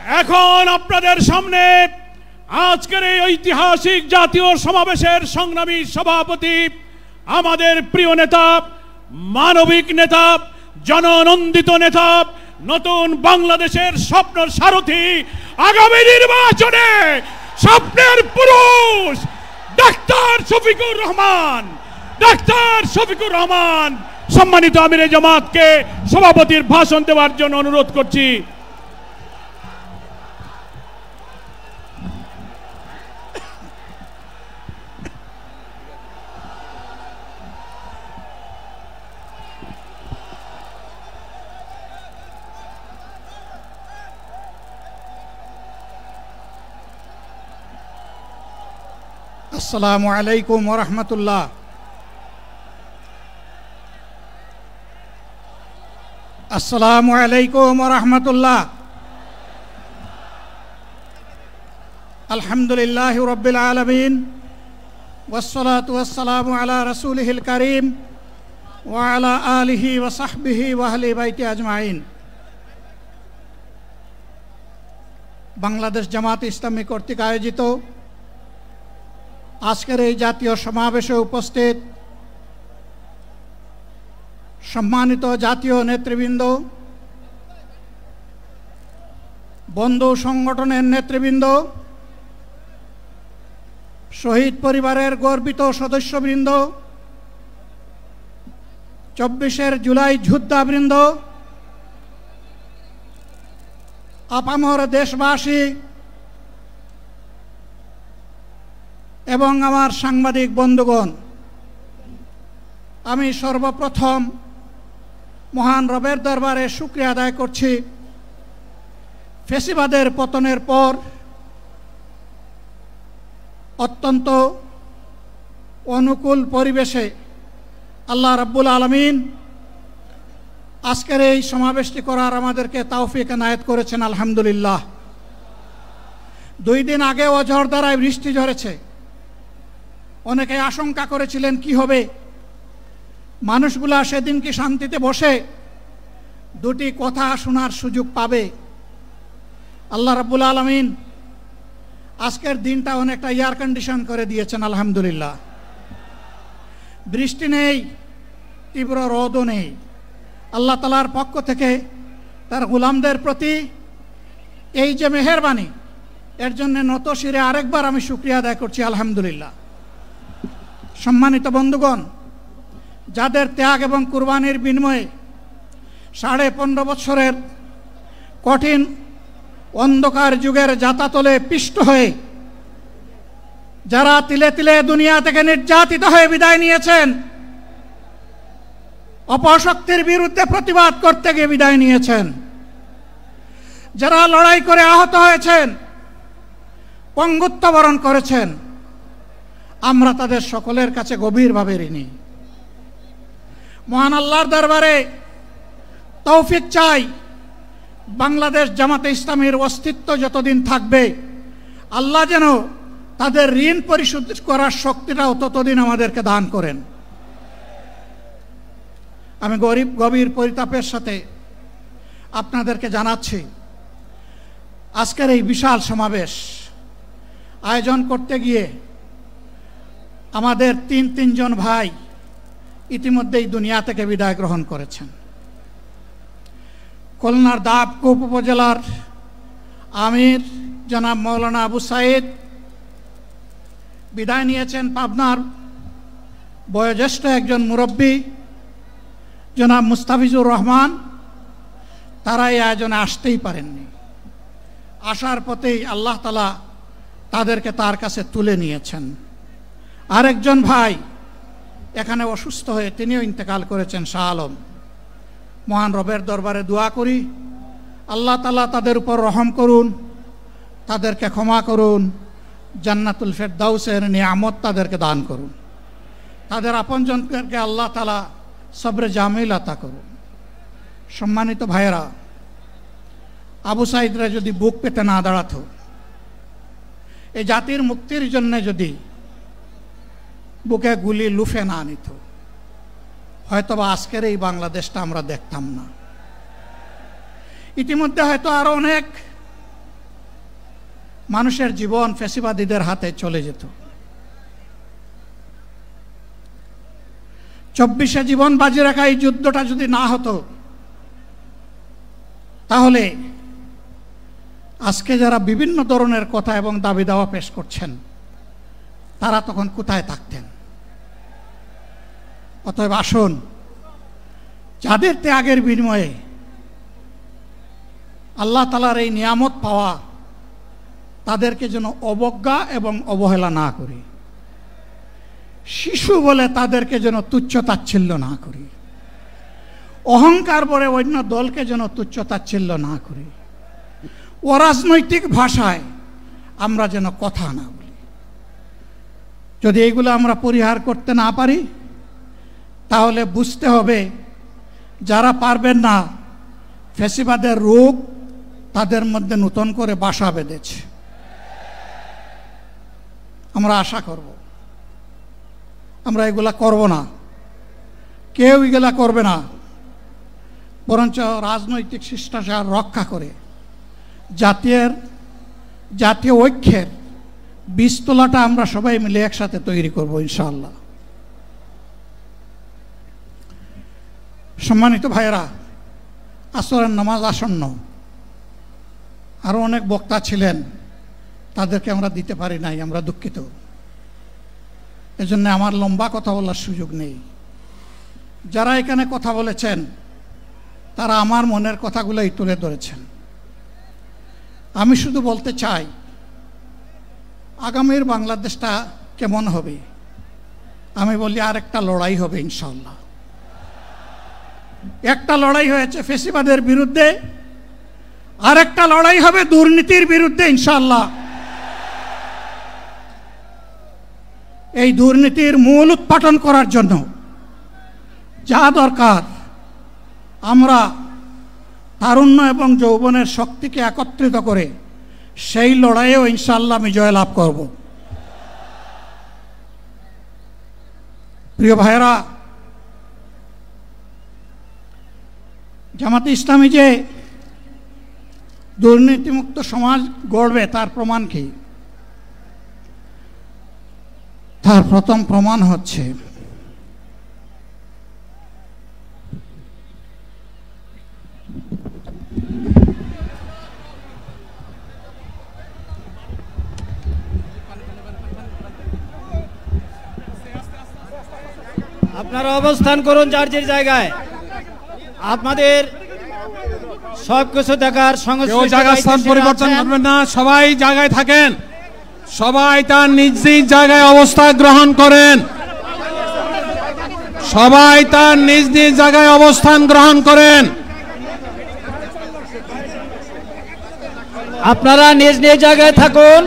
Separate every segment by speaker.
Speaker 1: এখন আপনাদের সামনে আজকের এই ঐতিহাসিক জাতীয় সমাবেশের সংগ্রামী সভাপতি, আমাদের প্রিয় নেতা, মানবিক নেতা, জননন্দিত নেতা, নতুন বাংলাদেশের স্বপ্নের সারথি, আগামী নির্বাচনে স্বপ্নের পুরুষ ডাক্তার শফিকুর রহমান। ডাক্তার শফিকুর রহমান সম্মানিত আমিরে জামাতকে সভাপতির ভাষণ দেওয়ার জন্য অনুরোধ করছি।
Speaker 2: আসসালামু আলাইকুম ওয়া রাহমাতুল্লাহ। আসসালামু আলাইকুম ওয়া রাহমাতুল্লাহ। আলহামদুলিল্লাহি রাব্বিল আলামিন ওয়াসসালাতু ওয়াসসালামু আলা রাসূলিহিল কারীম ওয়া আলা আলিহি ওয়া সাহবিহি ওয়া আহলি বাইতি আজমাইন। বাংলাদেশ জামাত ইসলামী কর্তৃক আয়োজিত আজকের এই জাতীয় সমাবেশে উপস্থিত সম্মানিত জাতীয় নেতৃবৃন্দ, বন্ধু সংগঠনের নেতৃবৃন্দ, শহীদ পরিবারের গর্বিত সদস্যবৃন্দ, 24 জুলাই যোদ্ধাবৃন্দ, আপামর দেশবাসী এবং আমার সাংবাদিক বন্ধুগণ, আমি সর্বপ্রথম মহান রবের দরবারে শুকরিয়া আদায় করছি। ফ্যাসিবাদের পতনের পর অত্যন্ত অনুকূল পরিবেশে আল্লাহ রাব্বুল আলামিন আজকের এই সমাবেশটি করার আমাদেরকে তৌফিক এনায়েত করেছেন, আলহামদুলিল্লাহ। 2 দিন আগে ঝড় দ্বারায় বৃষ্টি ঝরেছে। অনেকে আশঙ্কা করেছিলেন কি হবে, মানুষগুলা সেদিন কি শান্তিতে বসে 2টি কথা শোনার সুযোগ পাবে। আল্লাহ রাব্বুল আলামিন আজকের দিনটা অনেকটা এয়ার কন্ডিশন করে দিয়েছেন, আলহামদুলিল্লাহ। বৃষ্টি নেই, তীব্র রোদও নেই। আল্লাহ তাআলার পক্ষ থেকে তার গোলামদের প্রতি এই যে মেহেরবানি, এর জন্য নত শিরে আরেকবার আমি শুকরিয়া আদায় করছি, আলহামদুলিল্লাহ। সম্মানিত বন্ধুগণ, যাদের ত্যাগ এবং কুরবানির বিনিময়ে 15.5 বছরের কঠিন অন্ধকার যুগের যাতাতলে পিষ্ট হয়ে যারা তিলে তিলে দুনিয়া থেকে নির্যাতিত হয়ে বিদায় নিয়েছেন, অপশক্তির বিরুদ্ধে প্রতিবাদ করতে গিয়ে বিদায় নিয়েছেন, যারা লড়াই করে আহত হয়েছেন, পঙ্গুত্ব বরণ করেছেন, আমরা তাদের সকলের কাছে গভীরভাবে ঋণী। মহান আল্লাহর দরবারে তৌফিক চাই, বাংলাদেশ জামাতে ইসলামীর অস্তিত্ব যতদিন থাকবে আল্লাহ যেন তাদের ঋণ পরিশোধ করার শক্তিটাও ততদিন আমাদেরকে দান করেন। আমি গভীর পরিতাপের সাথে আপনাদেরকে জানাচ্ছি, আজকের এই বিশাল সমাবেশ আয়োজন করতে গিয়ে আমাদের 3 ভাই ইতিমধ্যেই দুনিয়া থেকে বিদায় গ্রহণ করেছেন। খুলনার দাবকুপ উপজেলার আমির জনাব মৌলানা আবু সাইদ বিদায় নিয়েছেন। পাবনার বয়োজ্যেষ্ঠ একজন মুরব্বী জনাব মুস্তাফিজুর রহমান, তারা এই আয়োজনে আসতেই পারেননি। আসার পথেই আল্লাহ তাআলা তাদেরকে তার কাছে তুলে নিয়েছেন। আরেকজন ভাই এখানে অসুস্থ হয়ে তিনিও ইন্তেকাল করেছেন, শাহ আলম। মহান রবের দরবারে দোয়া করি, আল্লাহ তাআলা তাদের উপর রহম করুন, তাদেরকে ক্ষমা করুন, জান্নাতুল ফেরদাউসের নিয়ামত তাদেরকে দান করুন, তাদের আপনজনকে আল্লাহ তাআলা সবরে জামিল আতা করুন। সম্মানিত ভাইয়েরা, আবু সাইদরা যদি বুক পেতে না দাঁড়াতো, এই জাতির মুক্তির জন্য যদি বুকে গুলি লুফে না নিত, হয়তোবা আজকের এই বাংলাদেশটা আমরা দেখতাম না। ইতিমধ্যে হয়তো আরো অনেক মানুষের জীবন ফ্যাসিবাদীদের হাতে চলে যেত। 24-এ জীবন বাজি রাখা এই যুদ্ধটা যদি না হতো, তাহলে আজকে যারা বিভিন্ন ধরনের কথা এবং দাবি দাওয়া পেশ করছেন, তারা তখন কোথায় থাকতেন? অতএব আসুন, যাদের ত্যাগের বিনিময়ে আল্লাহ তাআলার এই নিয়ামত পাওয়া, তাদেরকে যেন অবজ্ঞা এবং অবহেলা না করি। শিশু বলে তাদেরকে যেন তুচ্ছ তাচ্ছিল্য না করি। অহংকার বলে অন্য দলকে যেন তুচ্ছ তাচ্ছিল্য না করি। অরাজনৈতিক ভাষায় আমরা যেন কথা না বলি। যদি এইগুলো আমরা পরিহার করতে না পারি, তাহলে বুঝতে হবে যারা পারবেন না, ফ্যাসিবাদের রোগ তাদের মধ্যে নতুন করে বাসা বেঁধেছে। আমরা আশা করব আমরা এগুলা করব না, কেউ এগুলা করবে না, বরঞ্চ রাজনৈতিক শিষ্টাচার রক্ষা করে জাতীয় ঐক্যের বীজতলাটা আমরা সবাই মিলে একসাথে তৈরি করব ইনশাআল্লাহ। সম্মানিত ভাইয়েরা, আসরের নামাজ আসন্ন, আরো অনেক বক্তা ছিলেন, তাদেরকে আমরা দিতে পারি নাই, আমরা দুঃখিত। এজন্য আমার লম্বা কথা বলার সুযোগ নেই। যারা এখানে কথা বলেছেন, তারা আমার মনের কথাগুলোই তুলে ধরেছেন। আমি শুধু বলতে চাই, আগামীর বাংলাদেশটা কেমন হবে? আমি বলি আরেকটা লড়াই হবে ইনশাআল্লাহ। একটা লড়াই হয়েছে ফ্যাসিবাদের বিরুদ্ধে, আরেকটা লড়াই হবে দুর্নীতির বিরুদ্ধে ইনশাআল্লাহ। এই দুর্নীতির মূল উৎপাটন করার জন্য যা দরকার, আমরা তারুণ্য এবং যৌবনের শক্তিকে একত্রিত করে সেই লড়াইয়েও ইনশাআল্লাহ আমি জয়লাভ করব। প্রিয় ভাইয়েরা, জামাতে ইসলামী যে দুর্নীতিমুক্ত সমাজ গড়বে, তার প্রমাণ কি? তার প্রথম প্রমাণ হচ্ছে
Speaker 3: আপনারা অবস্থান করুন যার যার জায়গায়। আপনাদের সবকিছু দেখার সংস্কৃতি
Speaker 4: জায়গা স্থান পরিবর্তন করবেন না, সবাই জায়গায় থাকেন, সবাই তার নিজ নিজ জায়গায় অবস্থান গ্রহণ করেন, সবাই তার নিজ নিজ জায়গায় অবস্থান গ্রহণ করেন।
Speaker 3: আপনারা নিজ নিজ জায়গায় থাকুন,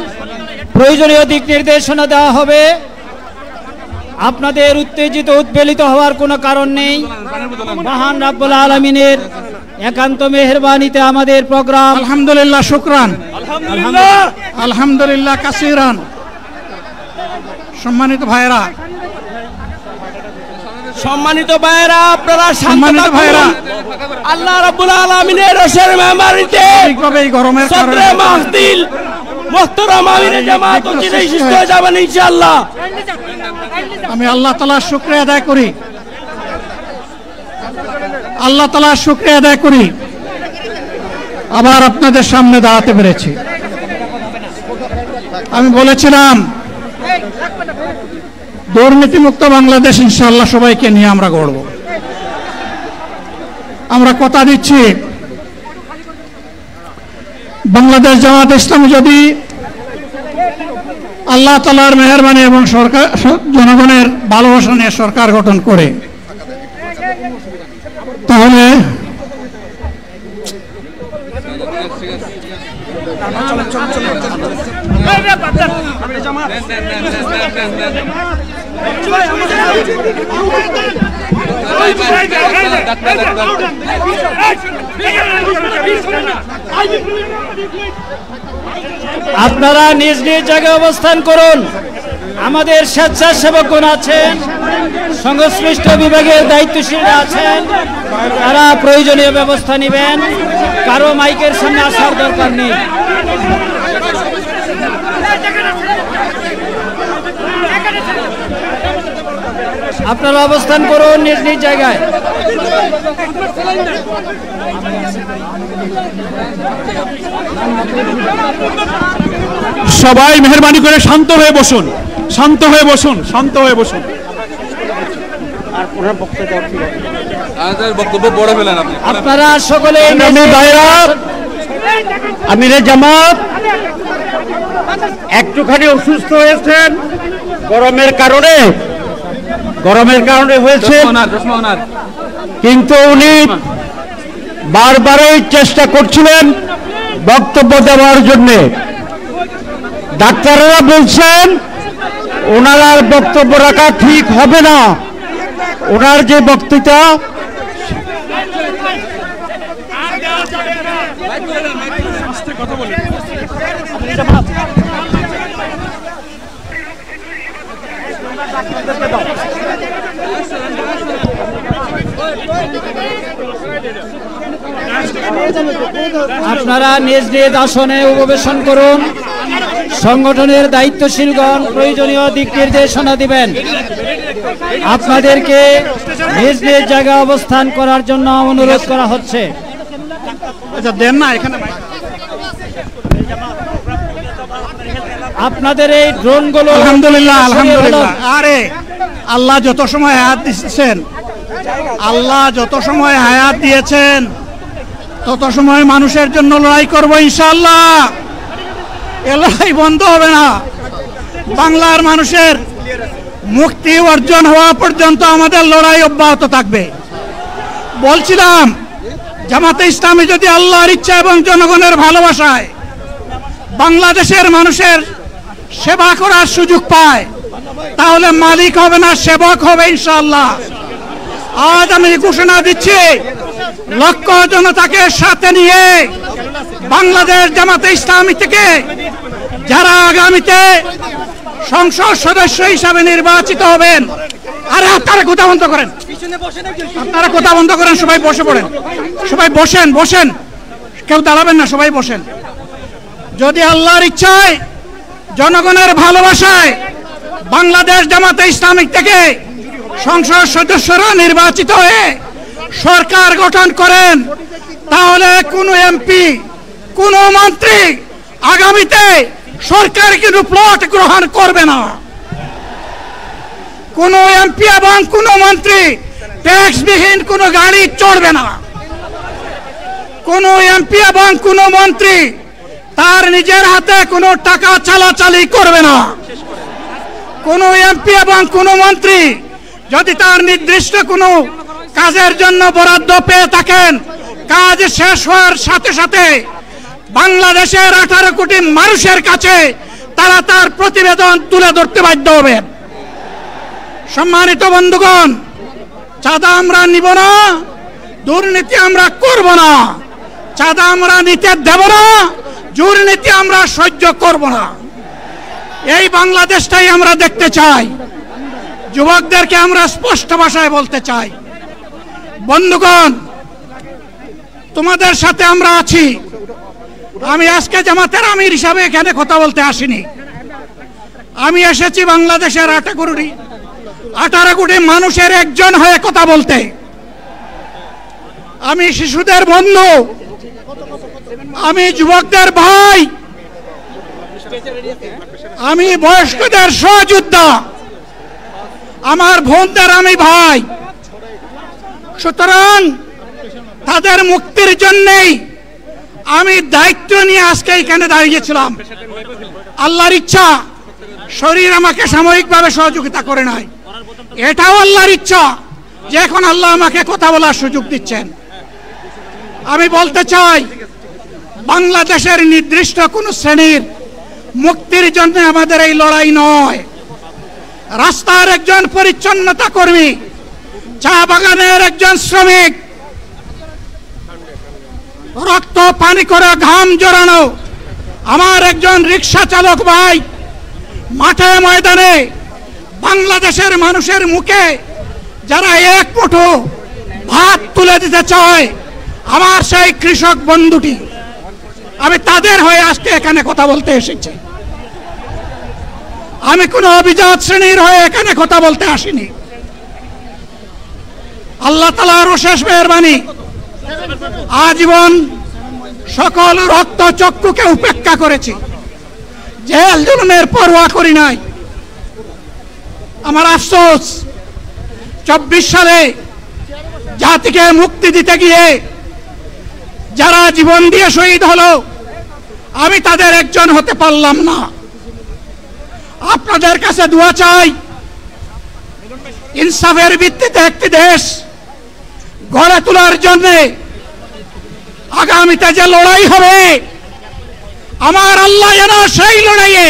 Speaker 3: প্রয়োজনীয় দিক নির্দেশনা দেওয়া হবে। আপনাদের উত্তেজিত উদ্বেলিত হওয়ার কোনো কারণ নেই। মহান রাব্বুল আলামিনের একান্ত মেহেরবানিতে আমাদের প্রোগ্রাম
Speaker 2: আলহামদুলিল্লাহ, শুকরান, আলহামদুলিল্লাহ কাসিরান। সম্মানিত ভাইয়েরা,
Speaker 3: আপনারা
Speaker 2: সম্মানিত ভাইয়েরা,
Speaker 3: আল্লাহ রাব্বুল আলামিনের রসের মেহমানিতে
Speaker 2: ঠিকভাবে এই গরমের কারণে
Speaker 3: মাহফিল মুহতারাম আমিরে জামাত চিরাই সুস্থ হয়ে যাবেন ইনশাআল্লাহ।
Speaker 2: আমি আল্লাহ তাআলার শুকরিয়া আদায় করি, আল্লাহ তাআলার শুকরিয়া আদায় করি আবার আপনাদের সামনে দাঁড়াতে পেরেছি। আমি বলেছিলাম দুর্নীতিমুক্ত বাংলাদেশ ইনশাআল্লাহ সবাইকে নিয়ে আমরা গড়ব। আমরা কথা দিচ্ছি, বাংলাদেশ জামাত ইসলামী যদি আল্লাহ তাআলার মেহেরবানি এবং সরকার জনগণের ভালোবাসা নিয়ে সরকার গঠন করে, তাহলে
Speaker 3: আপনারা নিজ নিজ জায়গায় অবস্থান করুন। আমাদের স্বেচ্ছাসেবকগণ আছেন, সংশ্লিষ্ট বিভাগের দায়িত্বশীলরা আছেন, তারা প্রয়োজনীয় ব্যবস্থা নেবেন। কারো মাইকের সামনে আসার দরকার নেই। আপনারা অবস্থান করুন নিজ নিজ জায়গায়।
Speaker 1: সবাই মেহরবানি করে শান্ত হয়ে বসুন, শান্ত হয়ে বসুন, শান্ত হয়ে বসুন।
Speaker 3: আপনারা সকলে
Speaker 5: আমিরে জামাত একটুখানি অসুস্থ হয়েছেন, গরমের কারণে হয়েছে, কিন্তু উনি বারবারই চেষ্টা করছিলেন বক্তব্য দেওয়ার জন্য। ডাক্তাররা বলছেন ওনার আর বক্তব্য রাখা ঠিক হবে না। ওনার যে বক্তৃতা
Speaker 3: আপনারা নিজ নিজ আসনে উপবেশন করুন। সংগঠনের দায়িত্বশীলগণ প্রয়োজনীয় দিক নির্দেশনা দিবেন। আপনাদেরকে নিজ নিজ জায়গায় অবস্থান করার জন্য অনুরোধ করা হচ্ছে।
Speaker 2: দেন না এখানে
Speaker 3: আপনাদের এই ড্রোনগুলো
Speaker 2: আলহামদুলিল্লাহ আলহামদুলিল্লাহ। আরে আল্লাহ যত সময় হায়াত দিয়েছেন, আল্লাহ যত সময় হায়াত দিয়েছেন তত সময় মানুষের জন্য লড়াই করবো ইনশাআল্লাহ। এ লড়াই বন্ধ হবে না। বাংলার মানুষের মুক্তি অর্জন হওয়া পর্যন্ত আমাদের লড়াই অব্যাহত থাকবে। বলছিলাম জামাতে ইসলামী যদি আল্লাহর ইচ্ছা এবং জনগণের ভালোবাসায় বাংলাদেশের মানুষের সেবা করার সুযোগ পায়, তাহলে মালিক হবে না, সেবক হবে ইনশাআল্লাহ। আজ আমি ঘোষণা দিচ্ছি, লক্ষ জনতাকে সাথে নিয়ে বাংলাদেশ জামাতে ইসলামী থেকে যারা আগামীতে সংসদ সদস্য হিসাবে নির্বাচিত হবেন, আরে আপনারা কথা বন্ধ করেন, আপনারা কথা বন্ধ করেন, সবাই বসে পড়েন, সবাই বসেন, কেউ দাঁড়াবেন না, সবাই বসেন। যদি আল্লাহর ইচ্ছায় জনগণের ভালোবাসায় বাংলাদেশ জামাতে ইসলামী থেকে সংসদ সদস্যরা নির্বাচিত হয়ে সরকার গঠন করেন, তাহলে কোনো এমপি, কোনো মন্ত্রী আগামীতে সরকার কিন্তু প্লট গ্রহণ করবে না। কোনো এমপি এবং কোনো মন্ত্রী ট্যাক্সবিহীন কোনো গাড়ি চড়বে না। কোনো এমপি এবং কোনো মন্ত্রী তার নিজের হাতে কোনো টাকা চালাচালি করবে না। কোনো এমপি এবং কোনো মন্ত্রী যদি তার নির্দিষ্ট কোনো কাজের জন্য বরাদ্দ পেয়ে থাকেন, কাজ শেষ হওয়ার সাথে সাথে বাংলাদেশের 18 কোটি মানুষের কাছে তারা তার প্রতিবেদন তুলে ধরতে বাধ্য হবেন। সম্মানিত বন্ধুগণ, চাঁদা আমরা নিব না, দুর্নীতি আমরা করব না, চাঁদা আমরা নিতে দেব না, দুর্নীতি আমরা সহ্য করব না। এই বাংলাদেশটাই আমরা দেখতে চাই। যুবকদেরকে আমরা স্পষ্ট ভাষায় বলতে চাই, বন্ধুগণ, তোমাদের সাথে আমরা আছি। আমি আজকে জামাতের আমির হিসাবে এখানে কথা বলতে আসিনি। আমি এসেছি বাংলাদেশের 18 কোটি মানুষের একজন হয়ে কথা বলতে। আমি শিশুদের বন্ধু, আমি যুবকদের ভাই, আমি বয়স্কদের সহযোদ্ধা, আমার বোনদের আমি ভাই। সুতরাং তাদের মুক্তির জন্যই আমি দায়িত্ব নিয়ে আজকে এখানে দাঁড়িয়েছিলাম। আল্লাহর ইচ্ছা শরীর আমাকে সাময়িকভাবে সহযোগিতা করে নাই, এটাও আল্লাহর ইচ্ছা যে এখন আল্লাহ আমাকে কথা বলার সুযোগ দিচ্ছেন। আমি বলতে চাই, বাংলাদেশের নির্দিষ্ট কোন শ্রেণীর মুক্তির জন্য আমাদের এই লড়াই নয়। রাস্তার একজন পরিচ্ছন্নতা কর্মী, চা বাগানের একজন শ্রমিক, রক্ত পানি করে ঘাম জড়ানো আমার একজন রিক্সা চালক ভাই মাঠে ময়দানে বাংলাদেশের মানুষের মুখে যারা এক মুঠো ভাত তুলে দিতে চায়, আমার সেই কৃষক বন্ধুটি, আমি তাদের হয়ে আজকে এখানে কথা বলতে এসেছি। আমি কোনো অভিজাত শ্রেণীর হয়ে এখানে কথা বলতে আসিনি। আল্লাহ তাআলার অশেষ মেহেরবানি, আজীবন সকল রক্ত চক্ষুকে উপেক্ষা করেছি, জেল জুলুমের পরোয়া করি নাই। আমার আফসোস 24 সালে জাতিকে মুক্তি দিতে গিয়ে যারা জীবন দিয়ে শহীদ হলো, আমি তাদের একজন হতে পারলাম না। আপনাদের কাছে দোয়া চাই, ইনসাফের ভিত্তিতে একটি দেশ গড়ে তোলার জন্য আগামীতে যে লড়াই হবে, আমার আল্লাহ যেন সেই লড়াইয়ে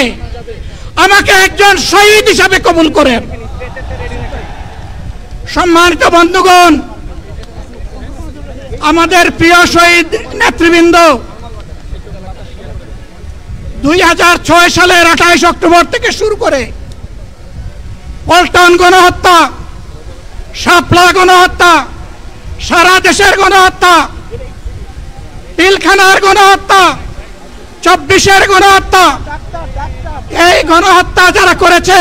Speaker 2: আমাকে একজন শহীদ হিসাবে কবুল করেন। সম্মানিত বন্ধুগণ, আমাদের প্রিয় শহীদ নেতৃবৃন্দ 2006 সালের 28 অক্টোবর থেকে শুরু করে পল্টন গণহত্যা, শাপলা গণহত্যা, সারা দেশের গণহত্যা, পিলখানার গণহত্যা, 24-এর গণহত্যা, এই গণহত্যা যারা করেছে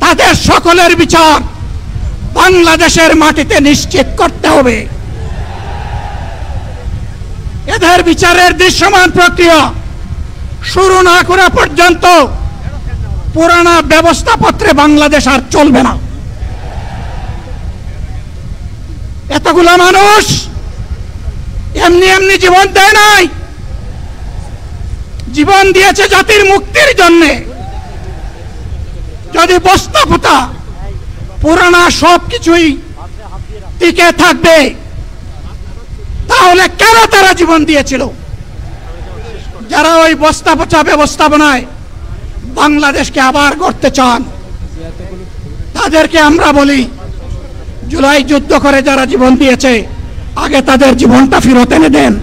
Speaker 2: তাদের সকলের বিচার বাংলাদেশের মাটিতে নিশ্চিত করতে হবে। এদের বিচারের দৃশ্যমান প্রক্রিয়া শুরু না করা পর্যন্ত পুরানা ব্যবস্থাপত্রে বাংলাদেশ আর চলবে না। এতগুলো মানুষ এমনি এমনি জীবন দেয় নাই, জীবন দিয়েছে জাতির মুক্তির জন্য। যদি বস্তাপোতা পুরানা সবকিছুই টিকে থাকবে, তাহলে কেন তারা জীবন দিয়েছিল? যারা ওই বস্তাপচা ব্যবস্থাপনায় বাংলাদেশকে আবার গড়তে চান, তাদেরকে আমরা বলি, জুলাই যুদ্ধ করে যারা জীবন দিয়েছে, আগে তাদের জীবনটা ফেরত এনে দেন।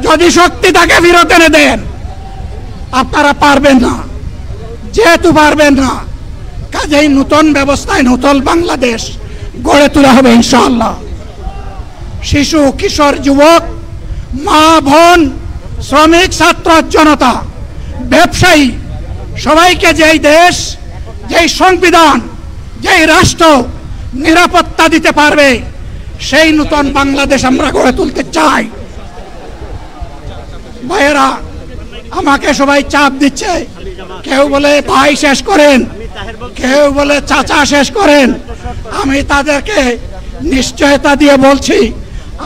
Speaker 2: যদি শক্তি তাকে ফেরত এনে দেন। আপনারা পারবেন না, যেহেতু পারবেন না, কাজেই নতুন ব্যবস্থায় নতুন বাংলাদেশ গড়ে তোলা হবে ইনশাআল্লাহ। শিশু, কিশোর, যুবক, মা, বোন, শ্রমিক, ছাত্র জনতা, ব্যবসায়ী, সবাইকে যেই দেশ, যেই সংবিধান, যেই রাষ্ট্র নিরাপত্তা দিতে পারবে, সেই নতুন বাংলাদেশ আমরা গড়ে তুলতে চাই। ভাইয়েরা, আমাকে সবাই চাপ দিচ্ছে, কেউ বলে ভাই শেষ করেন, কেউ বলে চাচা শেষ করেন। আমি তাদেরকে নিশ্চয়তা দিয়ে বলছি,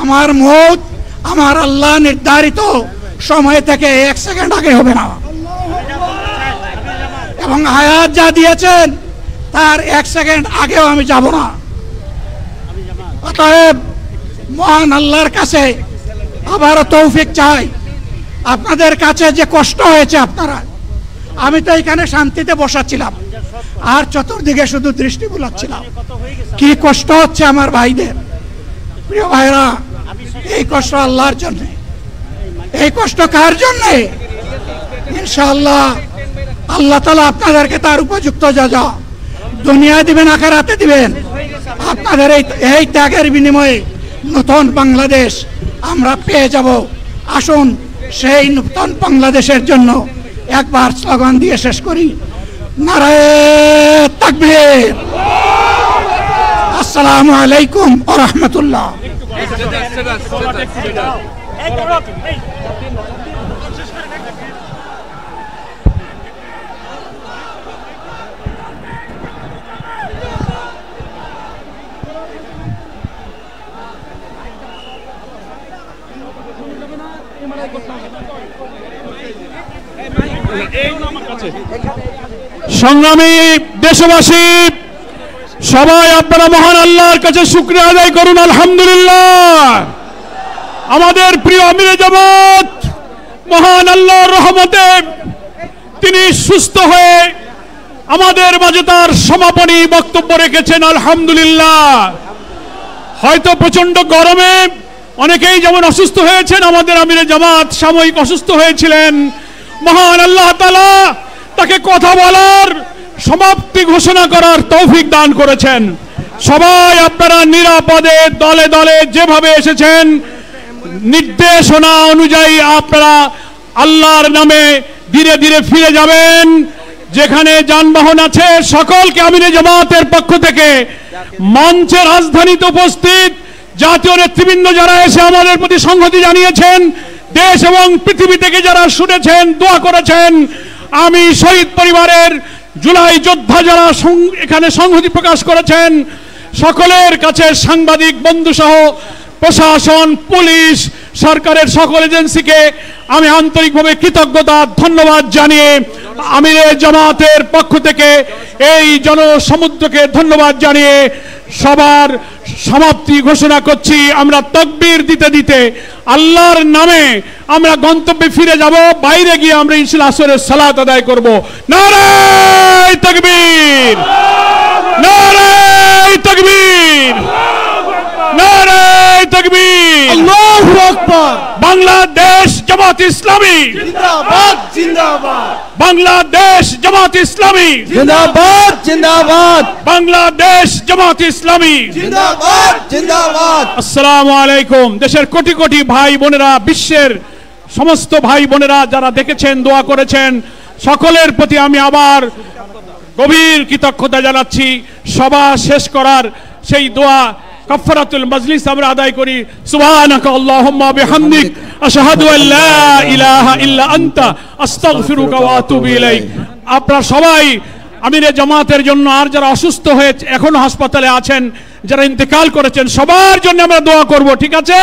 Speaker 2: আমার মৌত আমার আল্লাহ নির্ধারিত সময় থেকে 1 সেকেন্ড আগে হবে না, এবং হায়াত যা দিয়েছেন তার 1 সেকেন্ড আগেও আমি যাব না। অতএব মহান আল্লাহর কাছে আবারও তৌফিক চাই। আপনাদের কাছে যে কষ্ট হয়েছে, আপনারা, আমি তো এখানে শান্তিতে বসাচ্ছিলাম, আর চতুর্দিকে শুধু দৃষ্টি বুলাচ্ছিলাম। কি কষ্ট হচ্ছে আমার ভাইদের। প্রিয় ভাইরা, এই কষ্ট আল্লাহর জন্য। এই কষ্ট কার জন্য? ইনশাআল্লাহ আল্লাহ তাআলা আপনাদেরকে তার উপযুক্ত যাজা দুনিয়ায় দিবেন, আখিরাতে দিবেন। আপনাদের এই ত্যাগের বিনিময়ে নতুন বাংলাদেশ আমরা পেয়ে যাব। আসুন সেই নতুন বাংলাদেশের জন্য একবার স্লোগান দিয়ে শেষ করি, নারায়ে তাকবীর। আসসালামু আলাইকুম ওয়া রাহমাতুল্লাহ।
Speaker 1: সংগ্রামী দেশবাসী, সবাই আপনারা মহান আল্লাহর কাছে শুকরিয়া আদায় করুন। আলহামদুলিল্লাহ, আমাদের প্রিয় আমিরে জামাত মহান আল্লাহর রহমতে তিনি সুস্থ হয়ে আমাদের মাঝে তার সমাপনী বক্তব্য রেখেছেন। আলহামদুলিল্লাহ। হয়তো প্রচন্ড গরমে অনেকেই যেমন অসুস্থ হয়েছেন, আমাদের আমিরে জামাত সাময়িক অসুস্থ হয়েছিলেন। মহান আল্লাহ তাআলা তাকে কথা বলার, সমাপ্তি ঘোষণা করার তৌফিক দান করেছেন। সবাই আপনারা নিরাপদে দলে দলে যেভাবে এসেছেন, নির্দেশনা অনুযায়ী আপনারা আল্লাহর নামে ধীরে ধীরে ফিরে যাবেন। যেখানে যানবাহন আছে সকলকে আমিরে জামাতের পক্ষ থেকে মঞ্চে রাজধানীতে উপস্থিত জাতীয় নেতৃবৃন্দ যারা এসে আমাদের প্রতি সংহতি জানিয়েছেন, দেশ এবং পৃথিবী থেকে যারা শুনেছেন, দোয়া করেছেন, আমি শহীদ পরিবারের জুলাই যোদ্ধা যারা এখানে সংহতি প্রকাশ করেছেন, সকলের কাছে সাংবাদিক বন্ধু সহ প্রশাসন, পুলিশ, সরকারের সকল এজেন্সিকে আমি আন্তরিকভাবে কৃতজ্ঞতা ধন্যবাদ জানিয়ে আমিরে জামাতের পক্ষ থেকে এই জনসমুদ্রকে ধন্যবাদ জানিয়ে সবার সমাপ্তি ঘোষণা করছি। আমরা তাকবীর দিতে দিতে আল্লাহর নামে আমরা গন্তব্যে ফিরে যাব। বাইরে গিয়ে আমরা ইনশাআল্লাহ আসরের সালাত আদায় করব। নারায়ে তাকবীর, নারায়ে তাকবীর, নারায়ে তাকবীর,
Speaker 5: আল্লাহু আকবার।
Speaker 1: বাংলাদেশ জামাত ইসলামী
Speaker 5: জিন্দাবাদ জিন্দাবাদ,
Speaker 1: বাংলাদেশ জামাত ইসলামী
Speaker 5: জিন্দাবাদ জিন্দাবাদ,
Speaker 1: বাংলাদেশ জামাত ইসলামী
Speaker 5: জিন্দাবাদ জিন্দাবাদ।
Speaker 1: আসসালামু আলাইকুম। দেশের কোটি কোটি ভাই বোনেরা, বিশ্বের সমস্ত ভাই বোনেরা যারা দেখেছেন, দোয়া করেছেন, সকলের প্রতি আমি আবার গভীর কৃতজ্ঞতা জানাচ্ছি। সভা শেষ করার সেই দোয়া কাফারাতুল মাজলিস আমরা আদায় করি। সুবহানাকা আল্লাহুম্মা বিহামদিক আশহাদু আল্লা ইলাহা ইল্লা আনতা আস্তাগফিরুকা ওয়া আতুবু ইলাইক। আপনারা সবাই আমিরে জামাতের জন্য, আর যারা অসুস্থ হয়ে এখনো হাসপাতালে আছেন, যারা ইন্তেকাল করেছেন, সবার জন্য আমরা দোয়া করব, ঠিক আছে?